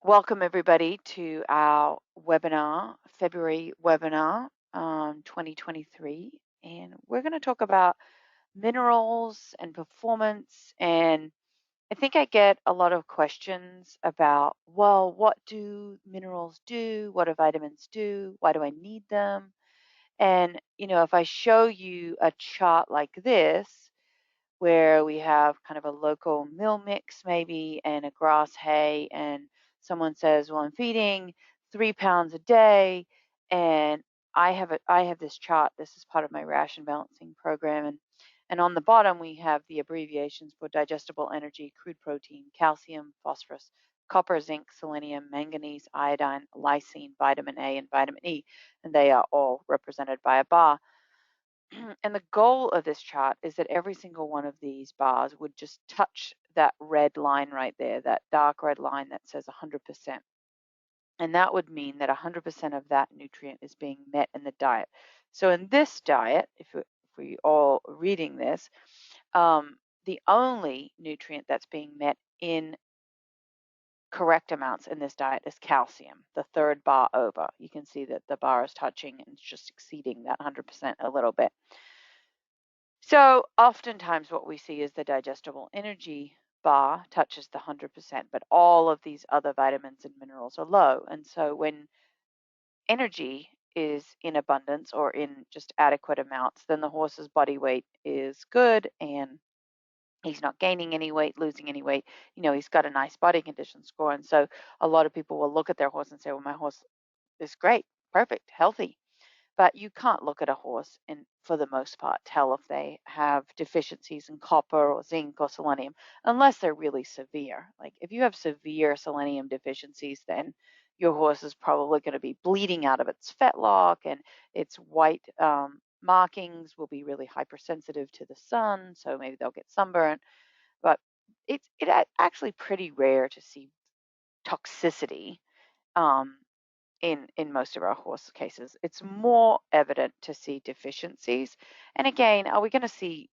Welcome everybody to our webinar, February webinar 2023. And we're going to talk about minerals and performance. And I think I get a lot of questions about, well, what do minerals do? What do vitamins do? Why do I need them? And, if I show you a chart like this, where we have kind of a local meal mix maybe and a grass hay, and someone says, well, I'm feeding 3 pounds a day, and I have this chart. This is part of my ration balancing program, and on the bottom we have the abbreviations for digestible energy, crude protein, calcium, phosphorus, copper, zinc, selenium, manganese, iodine, lysine, vitamin A, and vitamin E, and they are all represented by a bar. And the goal of this chart is that every single one of these bars would just touch that red line right there, that dark red line that says 100%. And that would mean that 100% of that nutrient is being met in the diet. So in this diet, if we all reading this, the only nutrient that's being met in correct amounts in this diet is calcium, the third bar over. You can see that the bar is touching and it's just exceeding that 100% a little bit. So oftentimes what we see is the digestible energy bar touches the 100%, but all of these other vitamins and minerals are low. And so when energy is in abundance or in just adequate amounts, then the horse's body weight is good and he's not gaining any weight, losing any weight. He's got a nice body condition score. And so a lot of people will look at their horse and say, well, my horse is great, perfect, healthy. But you can't look at a horse and, for the most part, tell if they have deficiencies in copper or zinc or selenium, unless they're really severe. Like if you have severe selenium deficiencies, then your horse is probably going to be bleeding out of its fetlock, and its white markings will be really hypersensitive to the sun, so maybe they'll get sunburnt. But it's actually pretty rare to see toxicity um, in most of our horse cases. It's more evident to see deficiencies. And again, are we going to see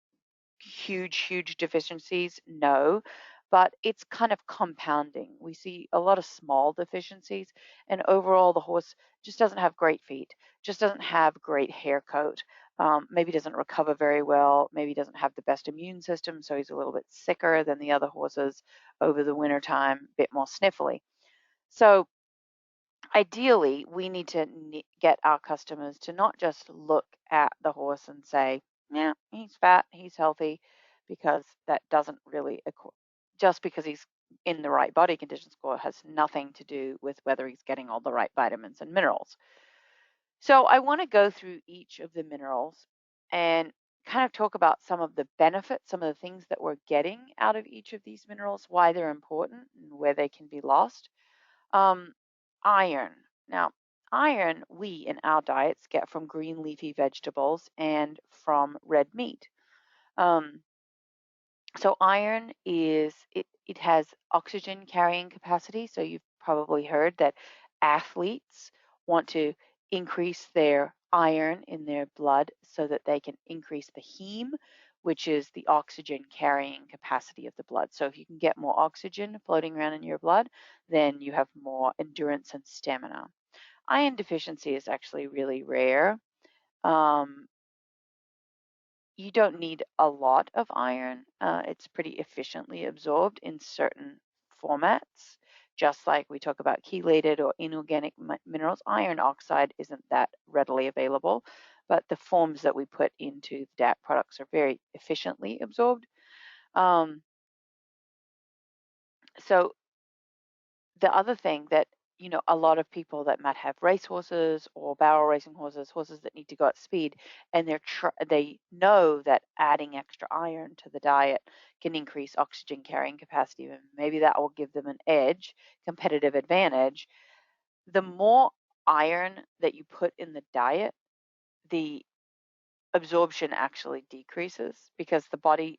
huge deficiencies? No, but it's kind of compounding. We see a lot of small deficiencies, and overall the horse just doesn't have great feet, just doesn't have great hair coat, maybe doesn't recover very well, maybe doesn't have the best immune system, so he's a little bit sicker than the other horses over the winter time, a bit more sniffly. So ideally, we need to get our customers to not just look at the horse and say, yeah, he's fat, he's healthy, because that doesn't really, just because he's in the right body condition score has nothing to do with whether he's getting all the right vitamins and minerals. So I want to go through each of the minerals and kind of talk about some of the benefits, some of the things that we're getting out of each of these minerals, why they're important and where they can be lost. Iron. Now, iron we in our diets get from green leafy vegetables and from red meat. So iron it has oxygen carrying capacity. So you've probably heard that athletes want to increase their iron in their blood so that they can increase the heme, which is the oxygen carrying capacity of the blood. So if you can get more oxygen floating around in your blood, then you have more endurance and stamina. Iron deficiency is actually really rare. You don't need a lot of iron. It's pretty efficiently absorbed in certain formats. Just like we talk about chelated or inorganic minerals, iron oxide isn't that readily available, but the forms that we put into DAP products are very efficiently absorbed. So the other thing that a lot of people that might have race horses or barrel racing horses, horses that need to go at speed, and they know that adding extra iron to the diet can increase oxygen carrying capacity, and maybe that will give them an edge, competitive advantage. The more iron that you put in the diet, the absorption actually decreases, because the body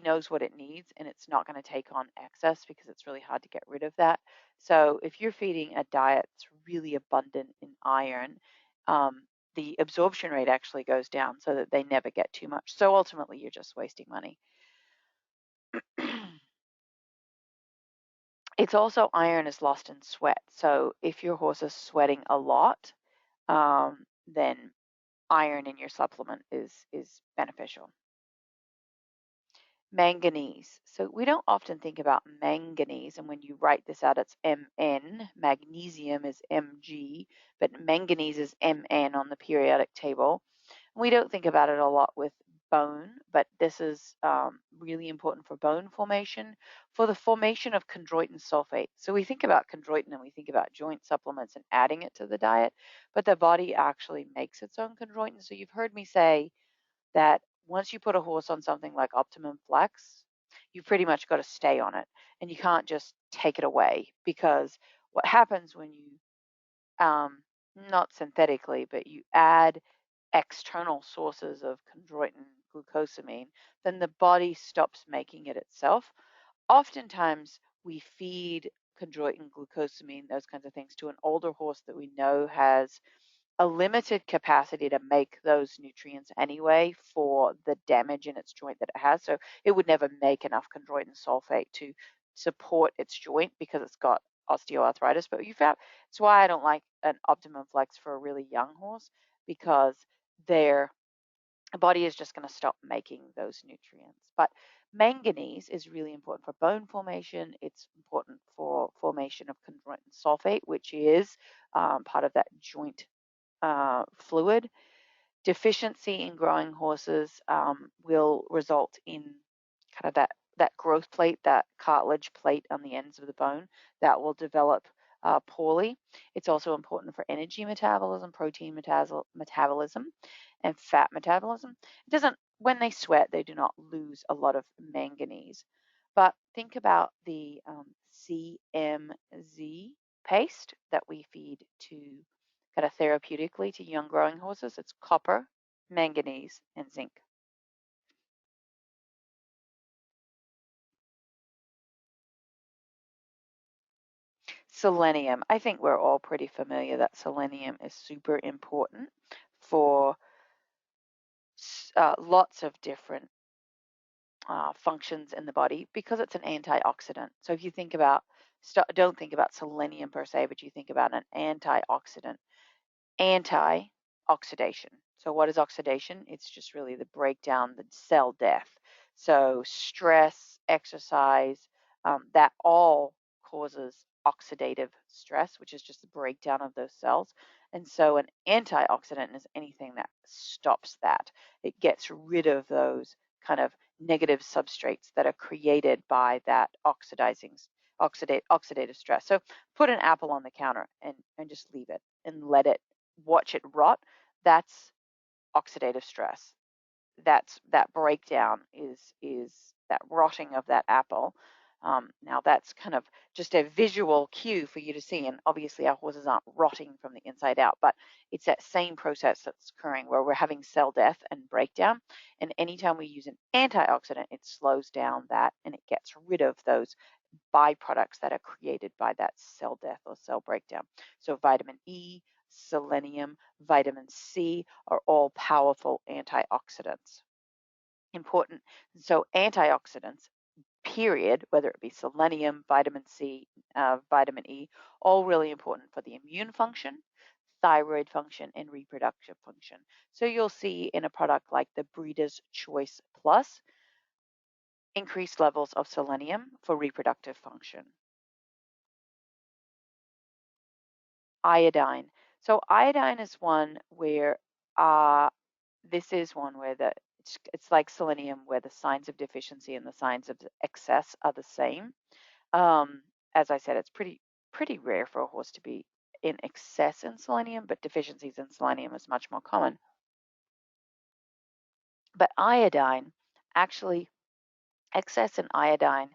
knows what it needs, and it's not going to take on excess because it's really hard to get rid of that. So if you're feeding a diet that's really abundant in iron, the absorption rate actually goes down so that they never get too much. So ultimately you're just wasting money. It's also iron is lost in sweat. So if your horse is sweating a lot, then iron in your supplement is beneficial. Manganese. So we don't often think about manganese, and when you write this out, it's Mn. Magnesium is Mg, but manganese is Mn on the periodic table. We don't think about it a lot with bone, but this is really important for bone formation, for the formation of chondroitin sulfate. So we think about chondroitin and we think about joint supplements and adding it to the diet, but the body actually makes its own chondroitin. So you've heard me say that once you put a horse on something like Optimum Flex, you pretty much got to stay on it, and you can't just take it away, because what happens when you not synthetically, but you add external sources of chondroitin glucosamine, then the body stops making it itself. Oftentimes, we feed chondroitin glucosamine, those kinds of things, to an older horse that we know has a limited capacity to make those nutrients anyway for the damage in its joint that it has. So it would never make enough chondroitin sulfate to support its joint because it's got osteoarthritis. But you found it's why I don't like an Optimum Flex for a really young horse, because their body is just going to stop making those nutrients. But manganese is really important for bone formation. It's important for formation of chondroitin sulfate, which is part of that joint fluid. Deficiency in growing horses will result in kind of that growth plate, that cartilage plate on the ends of the bone, that will develop poorly. It's also important for energy metabolism, protein metabolism, and fat metabolism. It doesn't, when they sweat, they do not lose a lot of manganese. But think about the CMZ paste that we feed to kind of therapeutically to young growing horses. It's copper, manganese, and zinc. Selenium. I think we're all pretty familiar that selenium is super important for lots of different functions in the body, because it's an antioxidant. So if you think about, don't think about selenium per se, but you think about an antioxidant. Anti-oxidation. So what is oxidation? It's just really the breakdown, the cell death. So stress, exercise, that all causes oxidative stress, which is just the breakdown of those cells. And so an antioxidant is anything that stops that. It gets rid of those kind of negative substrates that are created by that oxidative stress. So put an apple on the counter and just leave it and let it, watch it rot. That's oxidative stress. That breakdown is that rotting of that apple. Now that's kind of just a visual cue for you to see, and obviously our horses aren't rotting from the inside out, but it's that same process that's occurring where we're having cell death and breakdown, and anytime we use an antioxidant, it slows down that and it gets rid of those byproducts that are created by that cell death or cell breakdown. So vitamin E, selenium, vitamin C are all powerful antioxidants. Important. So antioxidants, period, whether it be selenium, vitamin C, vitamin E, all really important for the immune function, thyroid function, and reproductive function. So you'll see in a product like the Breeder's Choice Plus, increased levels of selenium for reproductive function. Iodine. So iodine is one where this is one where it's like selenium, where the signs of deficiency and the signs of excess are the same. As I said, it's pretty rare for a horse to be in excess in selenium, but deficiencies in selenium is much more common. But iodine, actually, excess in iodine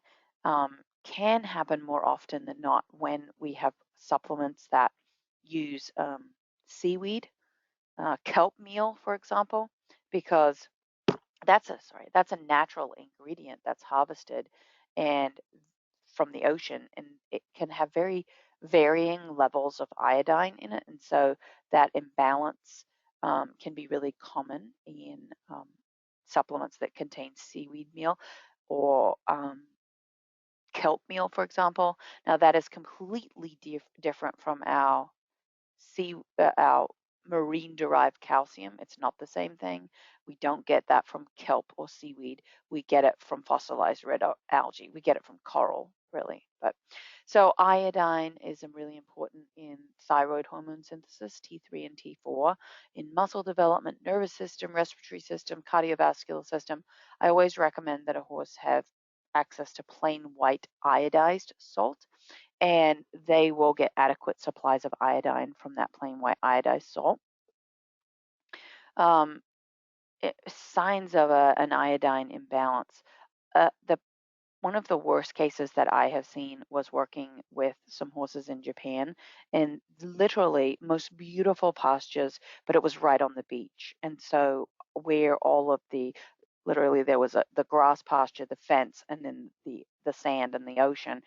can happen more often than not when we have supplements that use seaweed, kelp meal, for example, because that's a natural ingredient that's harvested and from the ocean, and it can have very varying levels of iodine in it, and so that imbalance can be really common in supplements that contain seaweed meal or kelp meal, for example. Now that is completely different from our our marine derived calcium. It's not the same thing. We don't get that from kelp or seaweed. We get it from fossilized red algae. We get it from coral, really. But so iodine is really important in thyroid hormone synthesis, T3 and T4, in muscle development, nervous system, respiratory system, cardiovascular system. I always recommend that a horse have access to plain white iodized salt, and they will get adequate supplies of iodine from that plain white iodized salt. Um, Signs of an iodine imbalance. One of the worst cases that I have seen was working with some horses in Japan, and literally most beautiful pastures, but it was right on the beach. And so where all of literally there was the grass pasture, the fence, and then the sand and the ocean.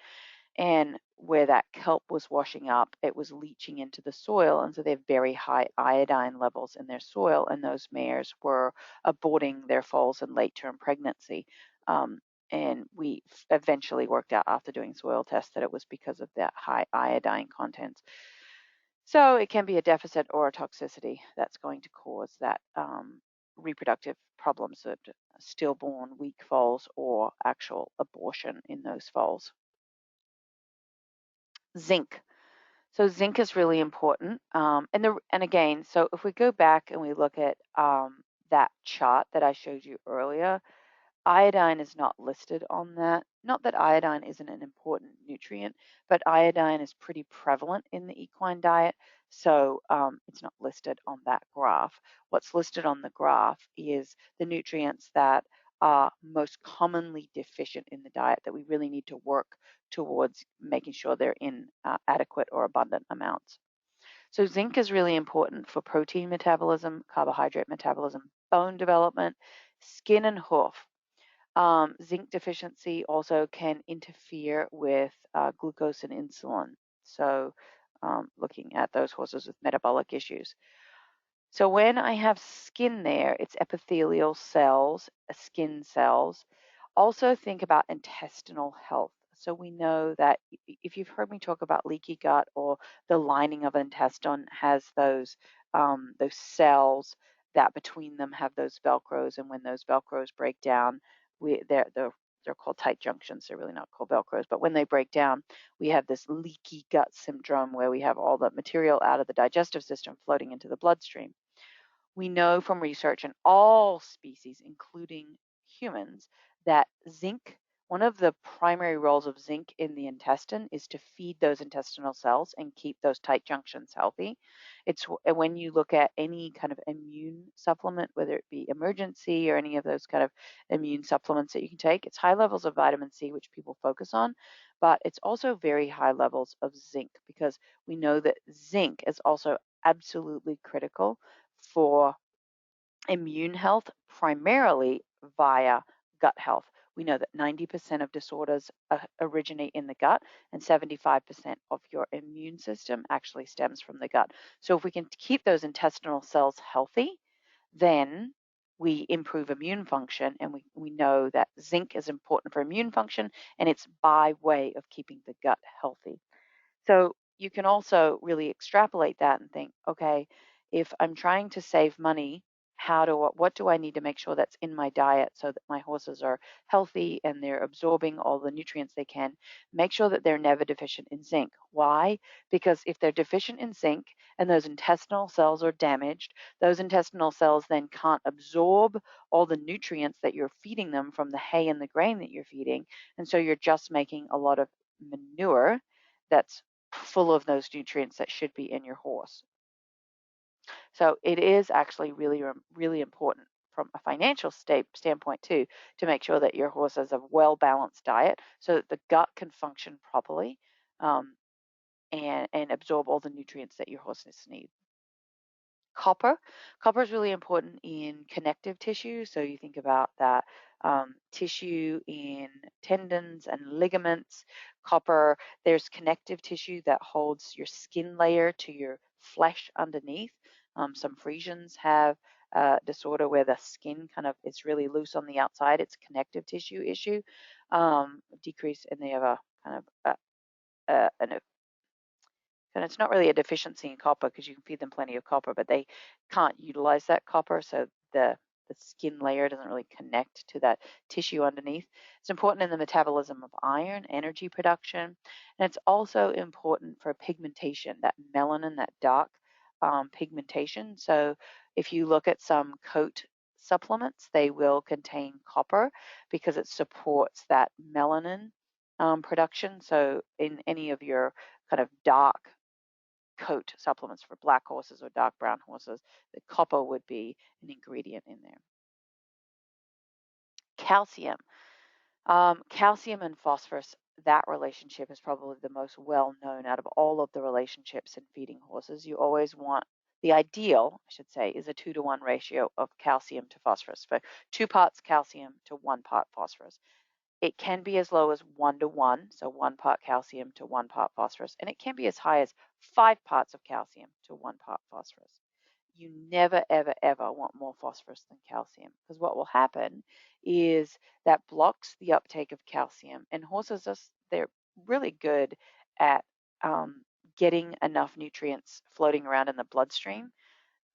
And where that kelp was washing up, it was leaching into the soil, and so they have very high iodine levels in their soil, and those mares were aborting their foals in late-term pregnancy. And we eventually worked out after doing soil tests that it was because of that high iodine content. So it can be a deficit or a toxicity that's going to cause that reproductive problems of stillborn, weak foals, or actual abortion in those foals. Zinc. So zinc is really important. And again, so if we go back and we look at that chart that I showed you earlier, iodine is not listed on that. Not that iodine isn't an important nutrient, but iodine is pretty prevalent in the equine diet, so it's not listed on that graph. What's listed on the graph is the nutrients that are most commonly deficient in the diet that we really need to work towards making sure they're in adequate or abundant amounts. So zinc is really important for protein metabolism, carbohydrate metabolism, bone development, skin and hoof. Zinc deficiency also can interfere with glucose and insulin. So looking at those horses with metabolic issues. So when I have skin there, it's epithelial cells, skin cells. Also think about intestinal health. So we know that if you've heard me talk about leaky gut, or the lining of an intestine has those cells that between them have those velcros, and when those velcros break down, they're called tight junctions. They're really not called velcros, but when they break down, we have this leaky gut syndrome where we have all the material out of the digestive system floating into the bloodstream. We know from research in all species, including humans, that zinc, one of the primary roles of zinc in the intestine is to feed those intestinal cells and keep those tight junctions healthy. It's when you look at any kind of immune supplement, whether it be Emergency or any of those kind of immune supplements that you can take, it's high levels of vitamin C, which people focus on, but it's also very high levels of zinc, because we know that zinc is also absolutely critical for immune health, primarily via gut health. We know that 90% of disorders originate in the gut, and 75% of your immune system actually stems from the gut. So if we can keep those intestinal cells healthy, then we improve immune function, and we know that zinc is important for immune function, and it's by way of keeping the gut healthy. So you can also really extrapolate that and think, okay, if I'm trying to save money, what do I need to make sure that's in my diet so that my horses are healthy and they're absorbing all the nutrients they can? Make sure that they're never deficient in zinc. Why? Because if they're deficient in zinc and those intestinal cells are damaged, those intestinal cells then can't absorb all the nutrients that you're feeding them from the hay and the grain that you're feeding. And so you're just making a lot of manure that's full of those nutrients that should be in your horse. So it is actually really, really important from a financial standpoint too, to make sure that your horse has a well-balanced diet so that the gut can function properly, and absorb all the nutrients that your horses need. Copper. Copper is really important in connective tissue. So you think about that tissue in tendons and ligaments. Copper, there's connective tissue that holds your skin layer to your flesh underneath. Some Frisians have a disorder where the skin kind of is really loose on the outside. It's a connective tissue issue. decrease, and they have a kind of and it's not really a deficiency in copper because you can feed them plenty of copper, but they can't utilize that copper, so the skin layer doesn't really connect to that tissue underneath. It's important in the metabolism of iron, energy production, and it's also important for pigmentation, that melanin, that dark pigmentation. So if you look at some coat supplements, they will contain copper because it supports that melanin production. So in any of your kind of dark coat supplements for black horses or dark brown horses, the copper would be an ingredient in there. Calcium. Calcium and phosphorus, that relationship is probably the most well known out of all of the relationships in feeding horses. You always want, the ideal, I should say, is a 2-to-1 ratio of calcium to phosphorus, for 2 parts calcium to 1 part phosphorus. It can be as low as 1-to-1, so 1 part calcium to 1 part phosphorus, and it can be as high as 5 parts of calcium to 1 part phosphorus. You never, ever, ever want more phosphorus than calcium, because what will happen is that blocks the uptake of calcium, and horses, they're really good at getting enough nutrients floating around in the bloodstream.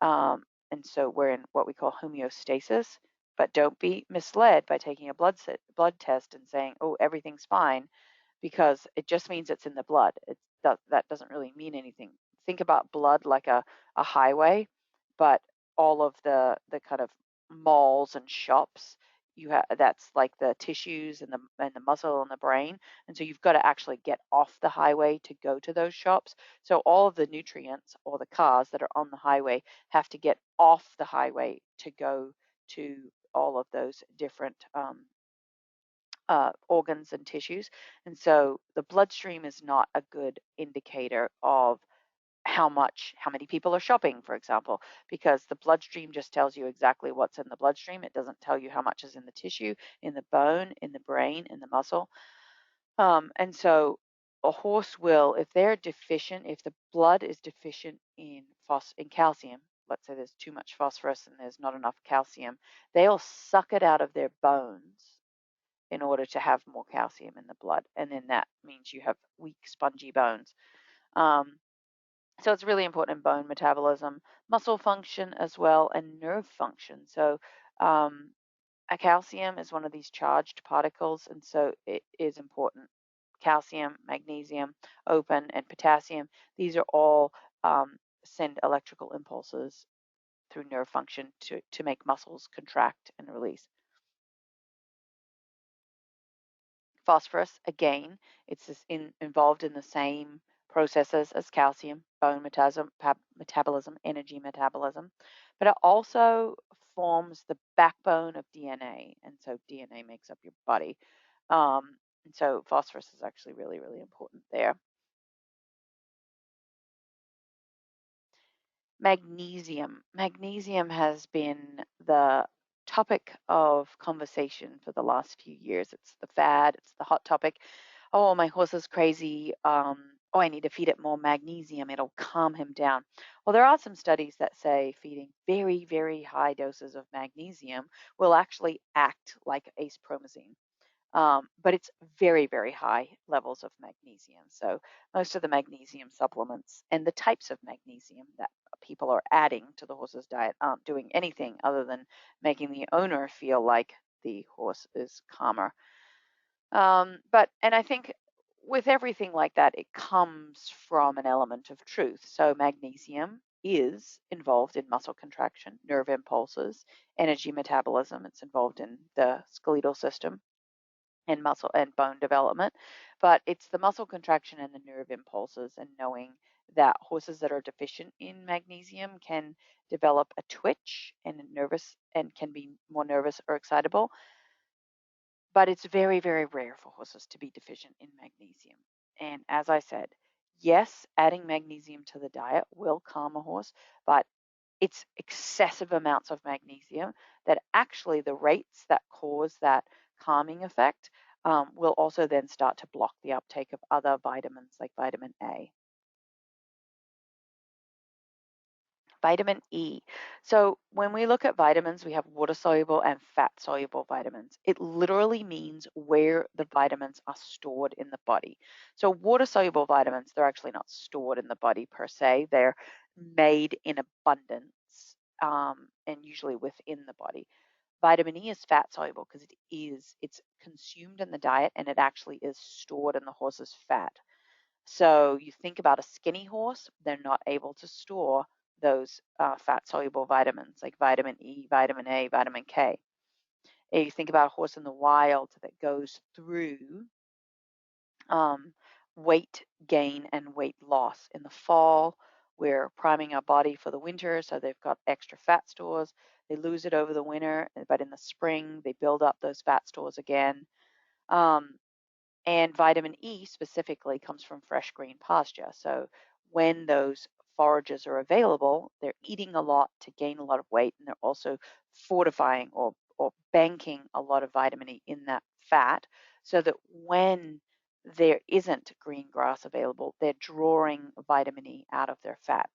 And so we're in what we call homeostasis, but don't be misled by taking a blood test and saying, oh, everything's fine, because it just means it's in the blood. That doesn't really mean anything. Think about blood like a highway, but all of the kind of malls and shops, that's like the tissues and the muscle and the brain, and so you've got to actually get off the highway to go to those shops. So all of the nutrients, or the cars that are on the highway, have to get off the highway to go to all of those different organs and tissues. And so the bloodstream is not a good indicator of how many people are shopping, for example, because the bloodstream just tells you exactly what's in the bloodstream. It doesn't tell you how much is in the tissue, in the bone, in the brain, in the muscle. And so a horse will, if they're deficient, if the blood is deficient in calcium, let's say there's too much phosphorus and there's not enough calcium, they'll suck it out of their bones in order to have more calcium in the blood. And then that means you have weak, spongy bones. So it's really important in bone metabolism, muscle function as well, and nerve function. So a calcium is one of these charged particles, and so it is important. Calcium, magnesium, open, and potassium, these are all send electrical impulses through nerve function to make muscles contract and release. Phosphorus, again, it's involved in the same processes as calcium, bone metabolism, energy metabolism, but it also forms the backbone of DNA, and so DNA makes up your body. And so phosphorus is actually really, really important there. Magnesium. Magnesium has been the topic of conversation for the last few years. It's the fad, it's the hot topic. Oh, my horse is crazy. Oh, I need to feed it more magnesium. It'll calm him down. Well, there are some studies that say feeding very, very high doses of magnesium will actually act like acepromazine. But it's very, very high levels of magnesium. So most of the magnesium supplements and the types of magnesium that people are adding to the horse's diet aren't doing anything other than making the owner feel like the horse is calmer. And I think with everything like that, it comes from an element of truth. So magnesium is involved in muscle contraction, nerve impulses, energy metabolism. It's involved in the skeletal system and muscle and bone development, but it's the muscle contraction and the nerve impulses, and knowing that horses that are deficient in magnesium can develop a twitch and nervous and can be more nervous or excitable. But it's very, very rare for horses to be deficient in magnesium. And as I said, yes, adding magnesium to the diet will calm a horse, but it's excessive amounts of magnesium that actually the rates that cause that calming effect will also then start to block the uptake of other vitamins like vitamin A. Vitamin E. So when we look at vitamins, we have water-soluble and fat-soluble vitamins. It literally means where the vitamins are stored in the body. So water-soluble vitamins, they're actually not stored in the body per se. They're made in abundance and usually within the body. Vitamin E is fat-soluble because it's consumed in the diet and it actually is stored in the horse's fat. So you think about a skinny horse, they're not able to store those fat-soluble vitamins like vitamin E, vitamin A, vitamin K. And you think about a horse in the wild that goes through weight gain and weight loss. In the fall, we're priming our body for the winter, so they've got extra fat stores. They lose it over the winter, but in the spring, they build up those fat stores again. And vitamin E specifically comes from fresh green pasture. So when those forages are available, they're eating a lot to gain a lot of weight, and they're also fortifying or banking a lot of vitamin E in that fat so that when there isn't green grass available, they're drawing vitamin E out of their fat.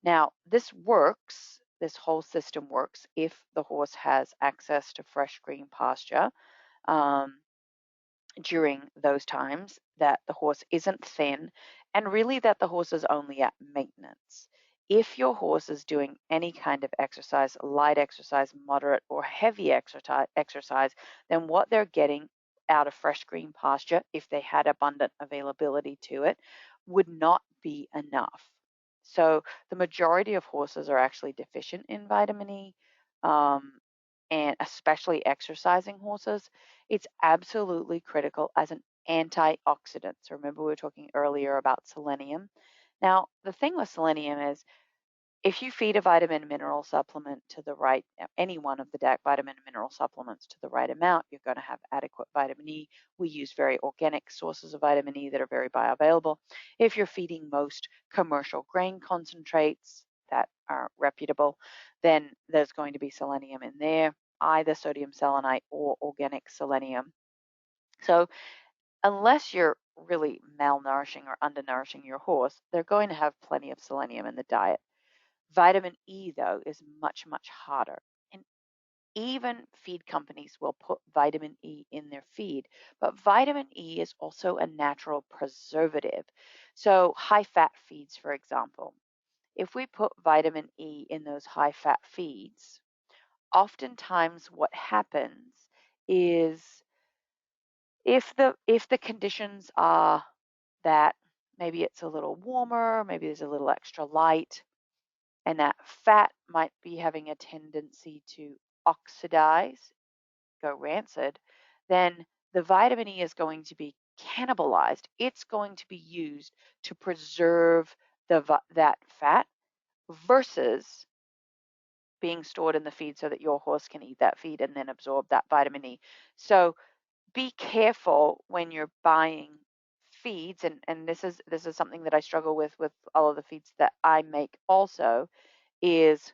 Now, this works, this whole system works if the horse has access to fresh green pasture. During those times that the horse isn't thin and really that the horse is only at maintenance. If your horse is doing any kind of exercise, light exercise, moderate or heavy exercise, then what they're getting out of fresh green pasture, if they had abundant availability to it, would not be enough. So the majority of horses are actually deficient in vitamin E, and especially exercising horses. It's absolutely critical as an antioxidant. So remember we were talking earlier about selenium. Now, the thing with selenium is if you feed a vitamin mineral supplement to the right, any one of the DAC vitamin mineral supplements to the right amount, you're going to have adequate vitamin E. We use very organic sources of vitamin E that are very bioavailable. If you're feeding most commercial grain concentrates that are reputable, then there's going to be selenium in there, either sodium selenite or organic selenium. So unless you're really malnourishing or undernourishing your horse, they're going to have plenty of selenium in the diet. Vitamin E, though, is much, much harder. And even feed companies will put vitamin E in their feed. But vitamin E is also a natural preservative. So high-fat feeds, for example, if we put vitamin E in those high-fat feeds, oftentimes what happens is if the conditions are that maybe it's a little warmer, maybe there's a little extra light, and that fat might be having a tendency to oxidize, go rancid, then the vitamin E is going to be cannibalized. It's going to be used to preserve that fat versus being stored in the feed so that your horse can eat that feed and then absorb that vitamin E. So be careful when you're buying feeds, and this is something that I struggle with all of the feeds that I make also, is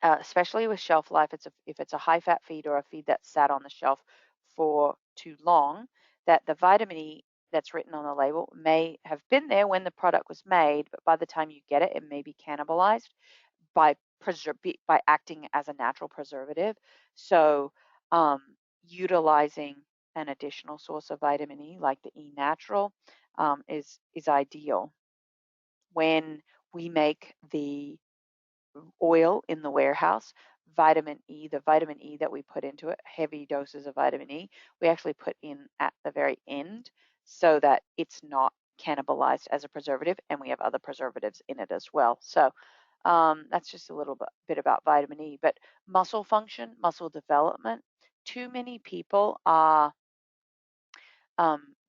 especially with shelf life, if it's a high fat feed or a feed that's sat on the shelf for too long, that the vitamin E that's written on the label may have been there when the product was made, but by the time you get it, it may be cannibalized by by acting as a natural preservative. So utilizing an additional source of vitamin E like the E natural is ideal. When we make the oil in the warehouse, the vitamin E that we put into it, heavy doses of vitamin E, we actually put in at the very end so that it's not cannibalized as a preservative, and we have other preservatives in it as well. So that's just a little bit about vitamin E. But muscle function, muscle development, too many people are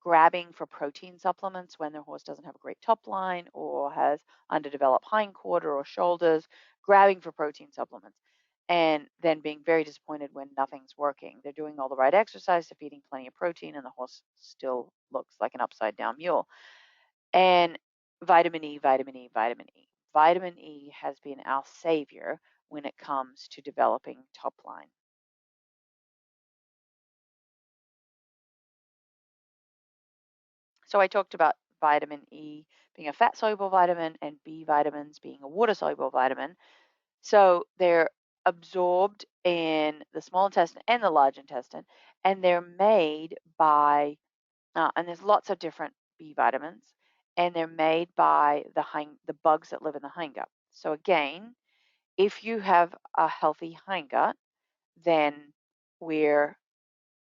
grabbing for protein supplements when their horse doesn't have a great top line or has underdeveloped hindquarter or shoulders, grabbing for protein supplements and then being very disappointed when nothing's working. They're doing all the right exercise, they're feeding plenty of protein, and the horse still looks like an upside down mule. And vitamin E, vitamin E, vitamin E. Vitamin E has been our savior when it comes to developing top line. So I talked about vitamin E being a fat-soluble vitamin and B vitamins being a water-soluble vitamin. So they're absorbed in the small intestine and the large intestine, and they're made by, and there's lots of different B vitamins, and they're made by the bugs that live in the hindgut. So again, if you have a healthy hindgut, then we're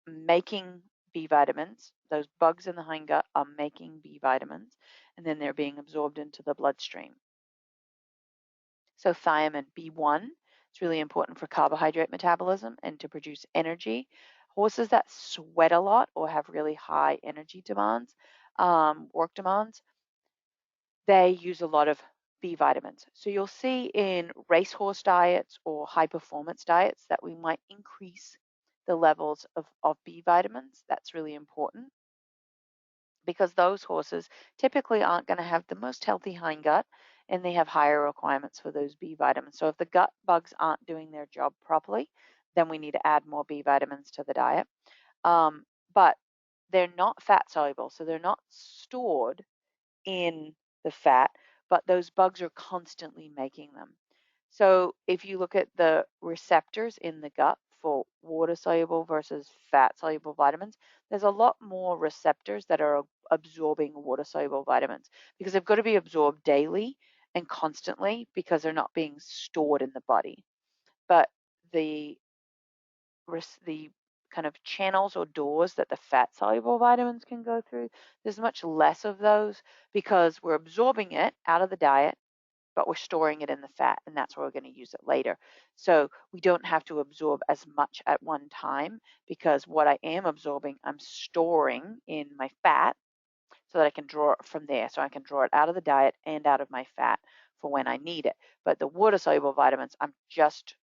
making B vitamins. Those bugs in the hindgut are making B vitamins, and then they're being absorbed into the bloodstream. So thiamine, B1, it's really important for carbohydrate metabolism and to produce energy. Horses that sweat a lot or have really high energy demands, work demands, they use a lot of B vitamins. So you'll see in racehorse diets or high performance diets that we might increase the levels of B vitamins. That's really important because those horses typically aren't going to have the most healthy hindgut, and they have higher requirements for those B vitamins. So if the gut bugs aren't doing their job properly, then we need to add more B vitamins to the diet. But they're not fat soluble, so they're not stored in the fat, but those bugs are constantly making them. So if you look at the receptors in the gut for water soluble versus fat soluble vitamins, there's a lot more receptors that are absorbing water soluble vitamins because they've got to be absorbed daily and constantly because they're not being stored in the body. But the kind of channels or doors that the fat soluble vitamins can go through, there's much less of those because we're absorbing it out of the diet, but we're storing it in the fat, and that's where we're going to use it later. So we don't have to absorb as much at one time because what I am absorbing, I'm storing in my fat so that I can draw it from there. So I can draw it out of the diet and out of my fat for when I need it. But the water soluble vitamins, I'm just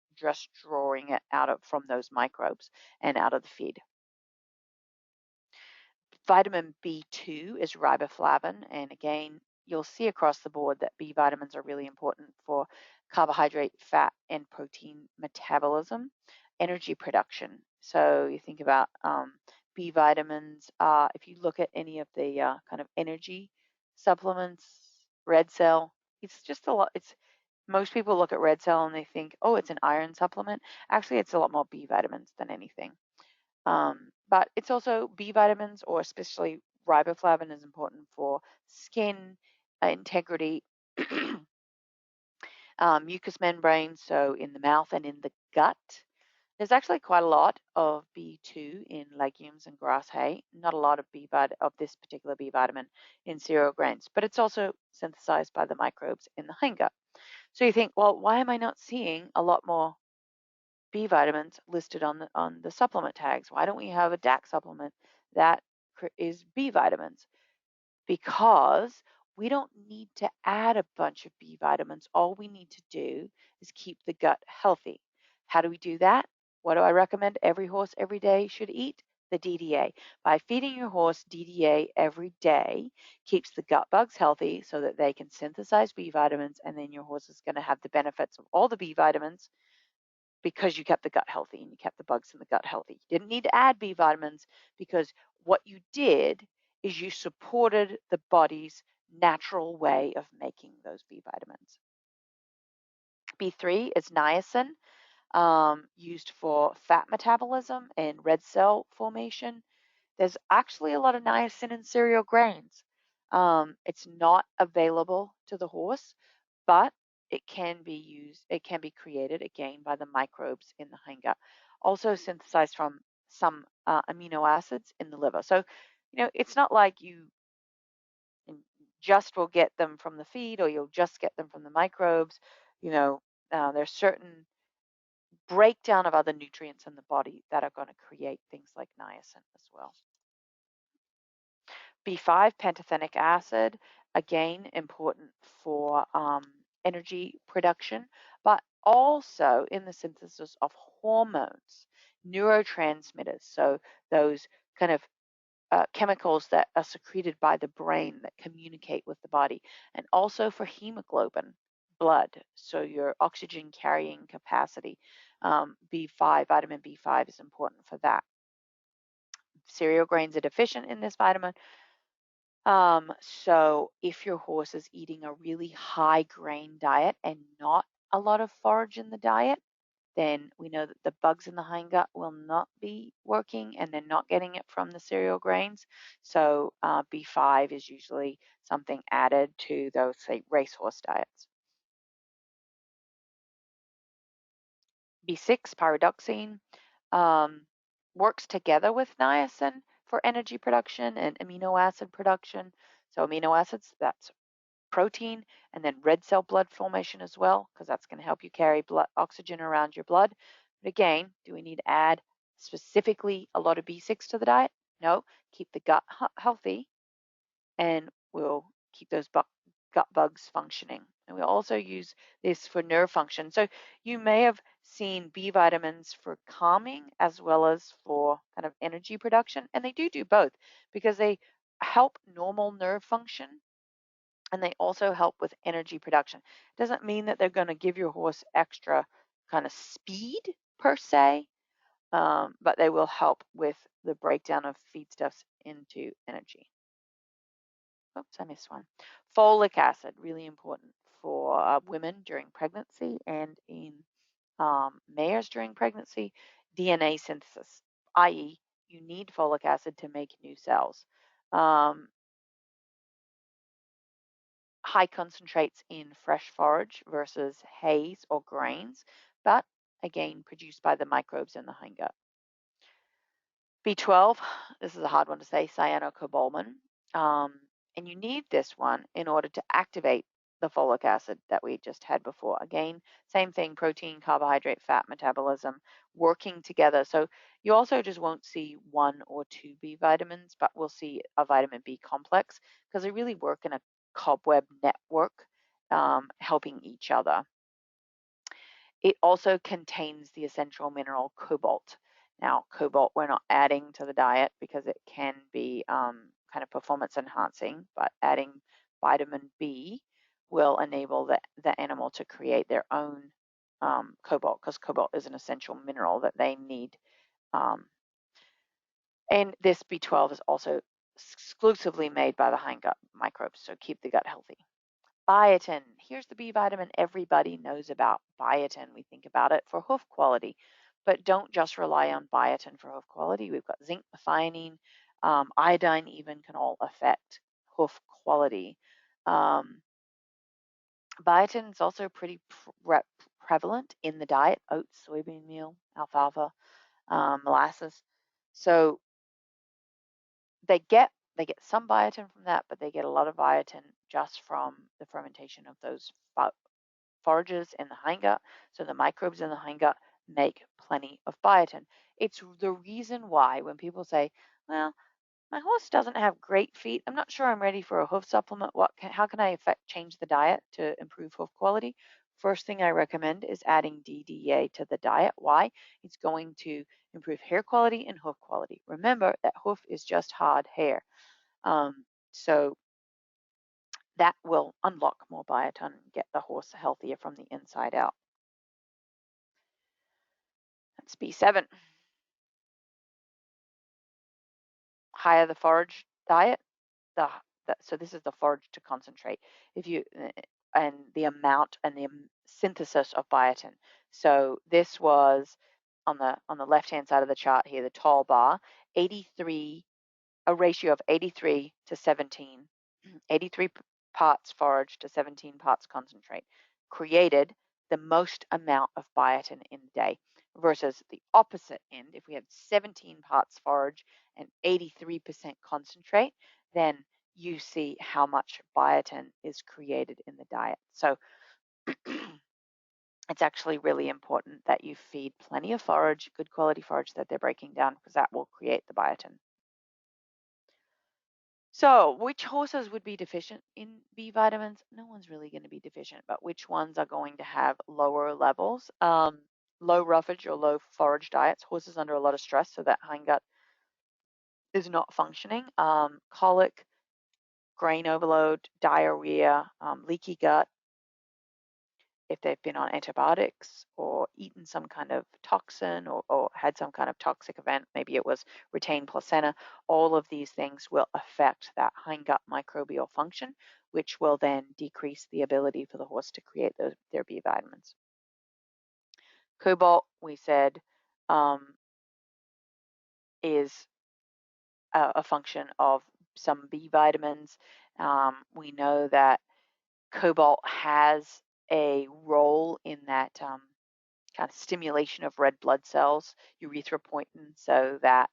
drawing it from those microbes and out of the feed. Vitamin B2 is riboflavin, and again, you'll see across the board that B vitamins are really important for carbohydrate, fat, and protein metabolism, energy production. So you think about B vitamins. If you look at any of the kind of energy supplements, Red Cell, it's just a lot. Most people look at Red Cell and they think, oh, it's an iron supplement. Actually, it's a lot more B vitamins than anything. But it's also B vitamins, or especially riboflavin, is important for skin integrity, mucous membrane, so in the mouth and in the gut. There's actually quite a lot of B2 in legumes and grass hay, not a lot of of this particular B vitamin in cereal grains, but it's also synthesized by the microbes in the hindgut. So you think, well, why am I not seeing a lot more B vitamins listed on the supplement tags? Why don't we have a DAC supplement that is B vitamins? Because we don't need to add a bunch of B vitamins. All we need to do is keep the gut healthy. How do we do that? What do I recommend every horse every day should eat? The DDA. By feeding your horse DDA every day keeps the gut bugs healthy so that they can synthesize B vitamins, and then your horse is going to have the benefits of all the B vitamins because you kept the gut healthy and you kept the bugs in the gut healthy. You didn't need to add B vitamins because what you did is you supported the body's natural way of making those B vitamins. B3 is niacin, used for fat metabolism and red cell formation. There's actually a lot of niacin in cereal grains. It's not available to the horse, but it can be created again by the microbes in the hindgut. Also synthesized from some amino acids in the liver. So, it's not like you just will get them from the feed or you'll just get them from the microbes. There's certain breakdown of other nutrients in the body that are going to create things like niacin as well. B5, pantothenic acid, again, important for energy production, but also in the synthesis of hormones, neurotransmitters, so those kind of chemicals that are secreted by the brain that communicate with the body, and also for hemoglobin, blood, so your oxygen carrying capacity. B5, vitamin B5 is important for that. Cereal grains are deficient in this vitamin. So if your horse is eating a really high grain diet and not a lot of forage in the diet, then we know that the bugs in the hindgut will not be working and they're not getting it from the cereal grains. So B5 is usually something added to those, say, racehorse diets. B6, pyridoxine, works together with niacin for energy production and amino acid production. So amino acids, that's protein, and then red cell blood formation as well, because that's going to help you carry blood oxygen around your blood. But again, do we need to add specifically a lot of B6 to the diet? No, keep the gut healthy and we'll keep those gut bugs functioning. And we also use this for nerve function. So you may have seen B vitamins for calming as well as for kind of energy production. And they do both because they help normal nerve function and they also help with energy production. It doesn't mean that they're going to give your horse extra kind of speed per se, but they will help with the breakdown of feedstuffs into energy. Oops, I missed one. Folic acid, really important for women during pregnancy and in mares during pregnancy. DNA synthesis, i.e., you need folic acid to make new cells. High concentrates in fresh forage versus hays or grains, but again, produced by the microbes in the hindgut. B12, this is a hard one to say, cyanocobalamin. And you need this one in order to activate the folic acid that we just had before. Again, same thing, protein, carbohydrate, fat metabolism working together. So you also just won't see one or two B vitamins, but we'll see a vitamin B complex because they really work in a cobweb network, helping each other. It also contains the essential mineral cobalt. Now, cobalt we're not adding to the diet because it can be kind of performance enhancing, but adding vitamin B will enable the animal to create their own cobalt, because cobalt is an essential mineral that they need. And this B12 is also exclusively made by the hindgut microbes, so keep the gut healthy. Biotin. Here's the B vitamin everybody knows about. Biotin, we think about it for hoof quality, but don't just rely on biotin for hoof quality. We've got zinc, methionine, iodine even can all affect hoof quality. Biotin is also pretty prevalent in the diet: oats, soybean meal, alfalfa, molasses. So they get some biotin from that, but they get a lot of biotin just from the fermentation of those forages in the hindgut. So the microbes in the hindgut make plenty of biotin. It's the reason why when people say, well, my horse doesn't have great feet, I'm not sure I'm ready for a hoof supplement. How can I change the diet to improve hoof quality? First thing I recommend is adding DDA to the diet. Why? It's going to improve hair quality and hoof quality. Remember that hoof is just hard hair. So that will unlock more biotin and get the horse healthier from the inside out. That's B7. Higher the forage diet, so this is the forage to concentrate. And the amount and the synthesis of biotin. So this was on the left-hand side of the chart here, the tall bar, a ratio of 83 to 17, 83 parts forage to 17 parts concentrate, created the most amount of biotin in a day, versus the opposite end. If we had 17 parts forage and 83% concentrate, then you see how much biotin is created in the diet. So it's actually really important that you feed plenty of forage, good quality forage that they're breaking down, because that will create the biotin. So which horses would be deficient in B vitamins? No one's really going to be deficient, but which ones are going to have lower levels? Low roughage or low forage diets, horses under a lot of stress, so that hindgut is not functioning. Colic, grain overload, diarrhea, leaky gut, if they've been on antibiotics or eaten some kind of toxin or had some kind of toxic event, maybe it was retained placenta, all of these things will affect that hindgut microbial function, which will then decrease the ability for the horse to create their B vitamins. Cobalt, we said, is a function of some B vitamins. We know that cobalt has a role in that kind of stimulation of red blood cells, erythropoietin, so that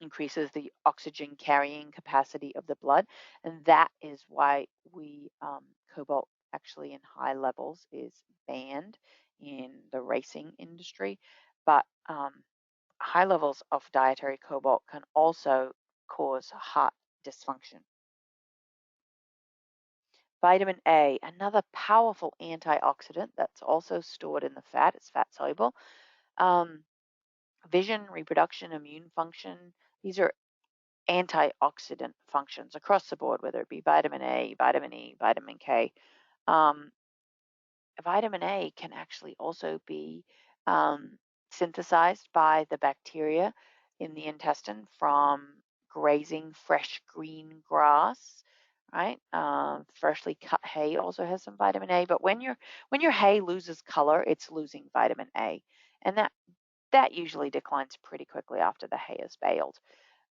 increases the oxygen carrying capacity of the blood. And that is why cobalt actually in high levels is banned in the racing industry. But high levels of dietary cobalt can also cause heart dysfunction. Vitamin A, another powerful antioxidant that's also stored in the fat. It's fat soluble. Vision, reproduction, immune function. These are antioxidant functions across the board, whether it be vitamin A, vitamin E, vitamin K. Vitamin A can actually also be synthesized by the bacteria in the intestine from grazing fresh green grass, right? Freshly cut hay also has some vitamin A, but when your hay loses color, it's losing vitamin A, and that usually declines pretty quickly after the hay is baled.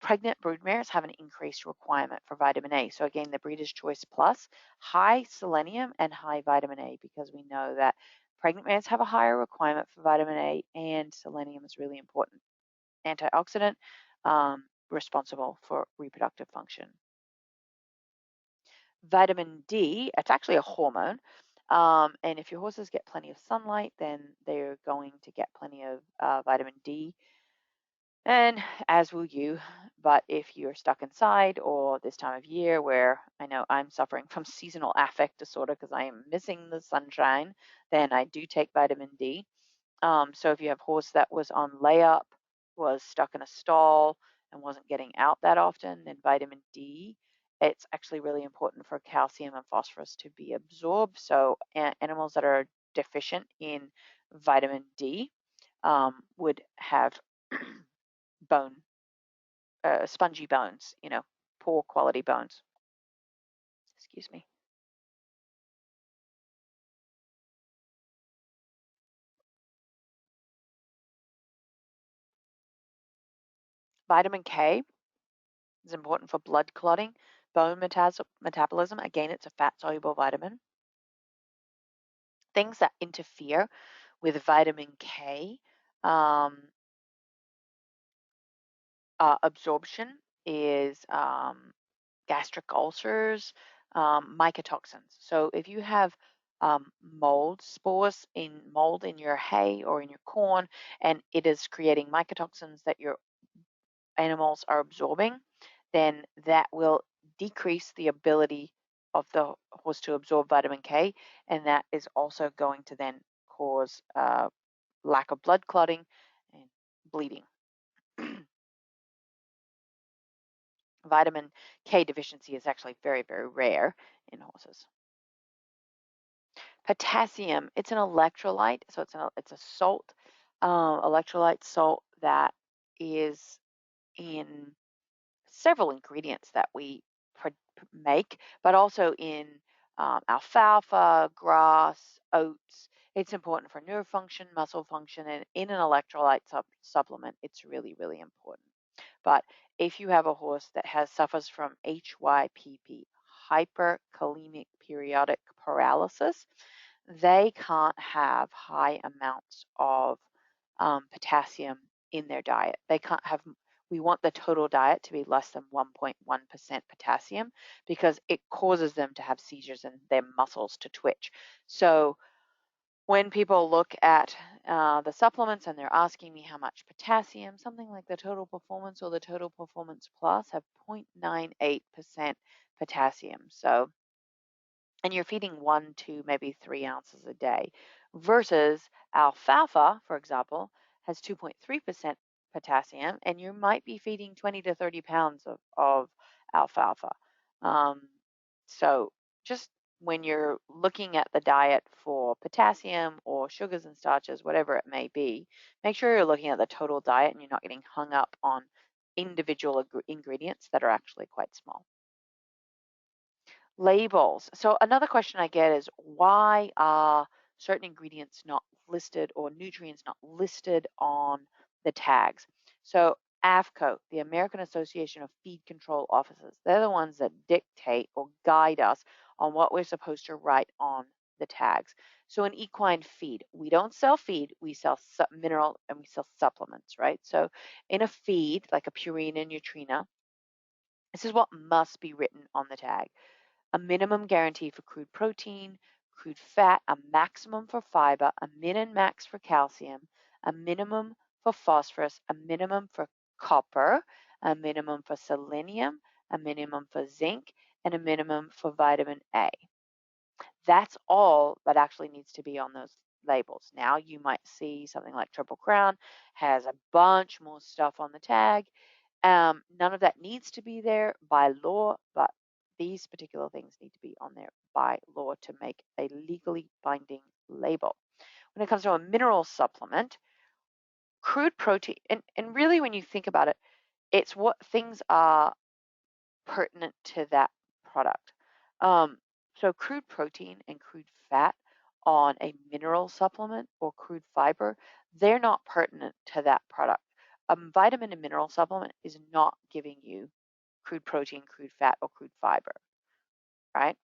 Pregnant broodmares have an increased requirement for vitamin A. So again, the Breeder's Choice Plus, high selenium and high vitamin A, because we know that pregnant mares have a higher requirement for vitamin A, and selenium is really important antioxidant responsible for reproductive function. Vitamin D, it's actually a hormone. And if your horses get plenty of sunlight, then they're going to get plenty of vitamin D. And as will you, but if you're stuck inside or this time of year where I know I'm suffering from seasonal affect disorder because I am missing the sunshine, then I do take vitamin D. So if you have a horse that was on layup, was stuck in a stall and wasn't getting out that often, then vitamin D, it's actually really important for calcium and phosphorus to be absorbed. So animals that are deficient in vitamin D would have spongy bones, poor quality bones. Excuse me. Vitamin K is important for blood clotting, bone metabolism. Again, it's a fat-soluble vitamin. Things that interfere with vitamin K absorption is gastric ulcers, mycotoxins. So if you have mold spores in mold in your hay or in your corn, and it is creating mycotoxins that your animals are absorbing, then that will decrease the ability of the horse to absorb vitamin K, and that is also going to then cause lack of blood clotting and bleeding. Vitamin K deficiency is actually very, very rare in horses. Potassium, it's an electrolyte, so it's a salt, electrolyte salt that is in several ingredients that we make, but also in alfalfa, grass, oats. It's important for nerve function, muscle function, and in an electrolyte supplement, it's really, really important. But if you have a horse that suffers from HYPP, hyperkalemic periodic paralysis, they can't have high amounts of potassium in their diet. They can't have, we want the total diet to be less than 1.1% potassium because it causes them to have seizures and their muscles to twitch. So when people look at the supplements and they're asking me how much potassium, something like the Total Performance or the Total Performance Plus have 0.98% potassium. So, and you're feeding 1 to maybe 3 ounces a day versus alfalfa, for example, has 2.3% potassium, and you might be feeding 20 to 30 pounds of alfalfa. So just when you're looking at the diet for potassium or sugars and starches, whatever it may be, make sure you're looking at the total diet and you're not getting hung up on individual ingredients that are actually quite small. Labels. So another question I get is, why are certain ingredients not listed or nutrients not listed on the tags? So AAFCO, the American Association of Feed Control Officers, they're the ones that dictate or guide us on what we're supposed to write on the tags. So in equine feed, we don't sell feed, we sell mineral and we sell supplements, right? So in a feed, like a Purina and Nutrina, this is what must be written on the tag: a minimum guarantee for crude protein, crude fat, a maximum for fiber, a min and max for calcium, a minimum for phosphorus, a minimum for copper, a minimum for selenium, a minimum for zinc, and a minimum for vitamin A. That's all that actually needs to be on those labels. Now you might see something like Triple Crown has a bunch more stuff on the tag. None of that needs to be there by law, but these particular things need to be on there by law to make a legally binding label. When it comes to a mineral supplement, crude protein, and really when you think about it, it's what things are pertinent to that product. So crude protein and crude fat on a mineral supplement or crude fiber, they're not pertinent to that product. A vitamin and mineral supplement is not giving you crude protein, crude fat, or crude fiber, right?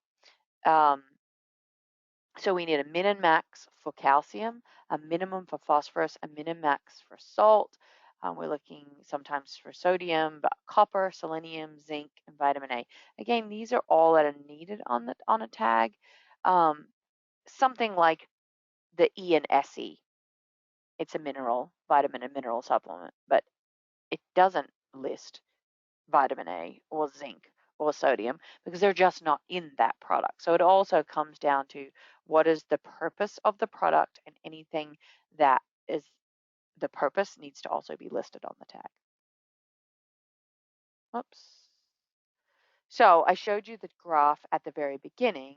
So we need a min and max for calcium, a minimum for phosphorus, a min and max for salt. We're looking sometimes for sodium, but copper, selenium, zinc, and vitamin A. Again, these are all that are needed on a tag. Something like the E and SE, it's a mineral, vitamin and mineral supplement, but it doesn't list vitamin A or zinc or sodium because they're just not in that product. So it also comes down to what is the purpose of the product, and anything that is the purpose needs to also be listed on the tag. Oops. So I showed you the graph at the very beginning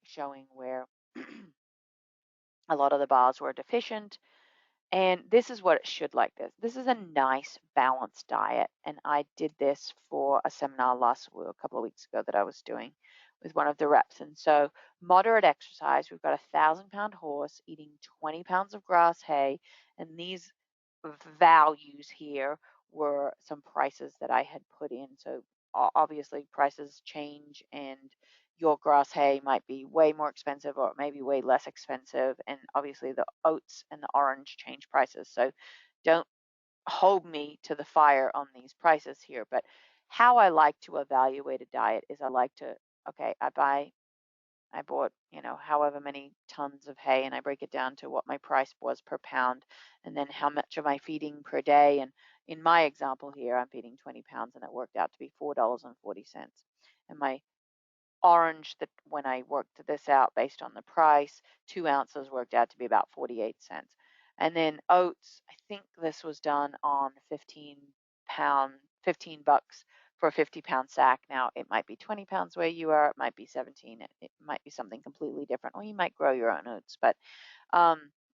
showing where a lot of the bars were deficient. And this is what it should like this. This is a nice balanced diet. And I did this for a seminar a couple of weeks ago that I was doing with one of the reps. And so moderate exercise, we've got a 1,000-pound horse eating 20 pounds of grass hay. And these values here were some prices that I had put in. So obviously prices change, and your grass hay might be way more expensive or it may be way less expensive. And obviously the oats and the orange change prices. So don't hold me to the fire on these prices here. But how I like to evaluate a diet is I like to, okay, I bought, however many tons of hay, and I break it down to what my price was per pound, and then how much am I feeding per day. And in my example here, I'm feeding 20 pounds, and it worked out to be $4.40. And my orange, that when I worked this out based on the price, 2 ounces worked out to be about 48 cents. And then oats, I think this was done on 15 bucks for a 50-pound sack. Now it might be 20 pounds where you are, it might be 17, it might be something completely different, or you might grow your own oats, but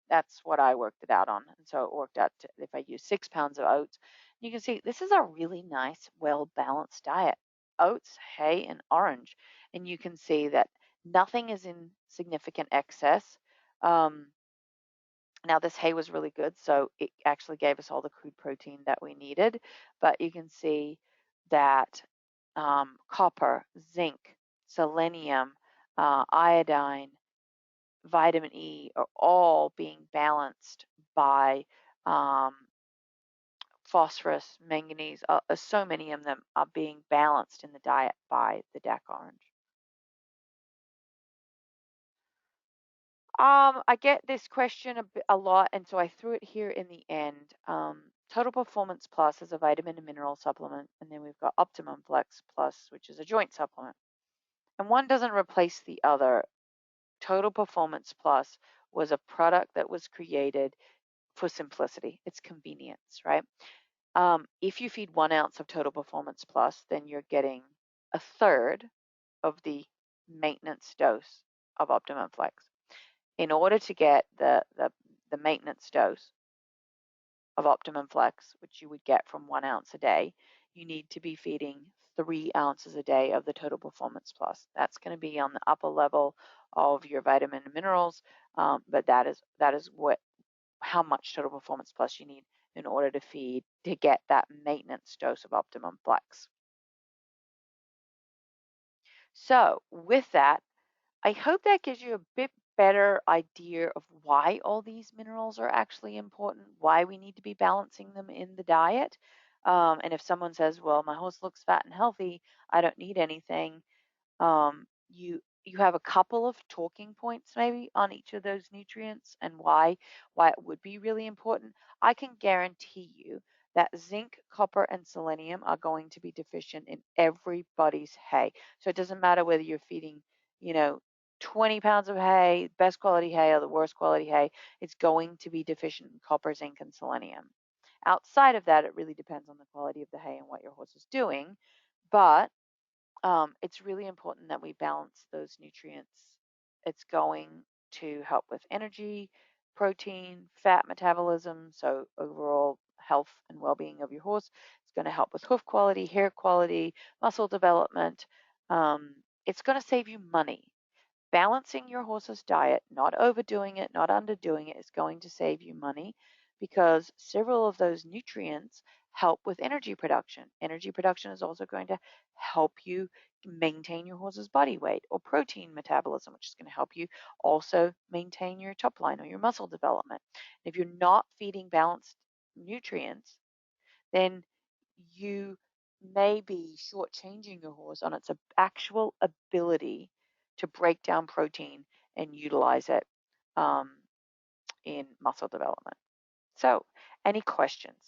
that's what I worked it out on. And so it worked out to, if I use 6 pounds of oats, you can see this is a really nice, well-balanced diet: oats, hay, and orange. And you can see that nothing is in significant excess. Now this hay was really good, so it actually gave us all the crude protein that we needed, but you can see that copper, zinc, selenium, iodine, vitamin E are all being balanced by phosphorus, manganese. So many of them are being balanced in the diet by the DAC orange. I get this question a lot, and so I threw it here in the end. Total Performance Plus is a vitamin and mineral supplement, and then we've got Optimum Flex Plus, which is a joint supplement. And one doesn't replace the other. Total Performance Plus was a product that was created for simplicity. It's convenience, right? If you feed 1 ounce of Total Performance Plus, then you're getting a third of the maintenance dose of Optimum Flex. In order to get the maintenance dose of Optimum Flex, which you would get from 1 ounce a day, you need to be feeding 3 ounces a day of the Total Performance Plus. That's going to be on the upper level of your vitamin and minerals, but that is how much Total Performance Plus you need in order to get that maintenance dose of Optimum Flex. So with that, I hope that gives you a bit better idea of why all these minerals are actually important, why we need to be balancing them in the diet. And if someone says, well, my horse looks fat and healthy, I don't need anything, you have a couple of talking points maybe on each of those nutrients and why it would be really important. I can guarantee you that zinc, copper, and selenium are going to be deficient in everybody's hay. So it doesn't matter whether you're feeding, 20 pounds of hay, best quality hay or the worst quality hay, it's going to be deficient in copper, zinc, and selenium. Outside of that, it really depends on the quality of the hay and what your horse is doing. But it's really important that we balance those nutrients. It's going to help with energy, protein, fat metabolism, so overall health and well-being of your horse. It's going to help with hoof quality, hair quality, muscle development. It's going to save you money. Balancing your horse's diet, not overdoing it, not underdoing it, is going to save you money because several of those nutrients help with energy production. Energy production is also going to help you maintain your horse's body weight, or protein metabolism, which is going to help you also maintain your top line or your muscle development. If you're not feeding balanced nutrients, then you may be shortchanging your horse on its actual ability to break down protein and utilize it in muscle development. So, any questions?